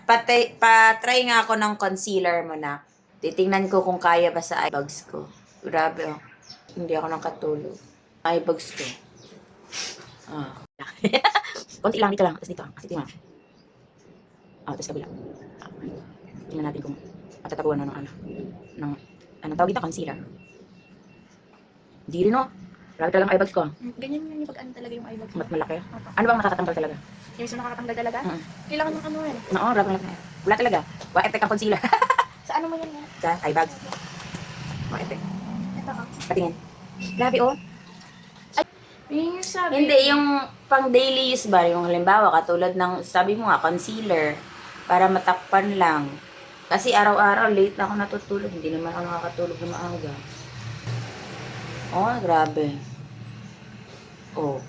Pa-try nga ako ng concealer mo na. Titingnan ko kung kaya ba sa eye bags ko. Grabe oh. Hindi ako nakatulog. Eye bags ko. Ah. Konti lang dito lang. Tapos dito. Kasi tingnan. Tapos kabila. Tingnan natin kung matatabuan na ng tawag dito, concealer. Hindi rin oh. Grabe talagang eye bags ko. Ganyan yung pag-ano talaga yung eye bag. Mat malaki. Ano bang makakatanggal talaga? Yung mismo nakakatanggal talaga? Kailangan ng ano yan. Oo, grabe malaki. Wala talaga. Wa effect ang concealer. Sa ano mo yan yan? Sa eye bags. Wa effect. Ito ka. Patingin. Grabe oh. Yun yung sabi. Hindi, yung pang daily use ba, yung halimbawa, katulad ng, sabi mo nga, concealer, para matakpan lang. Kasi araw-araw, late na ako natutulog, hindi naman ako nakakatulog na maaga. Oh, grabe. Oh,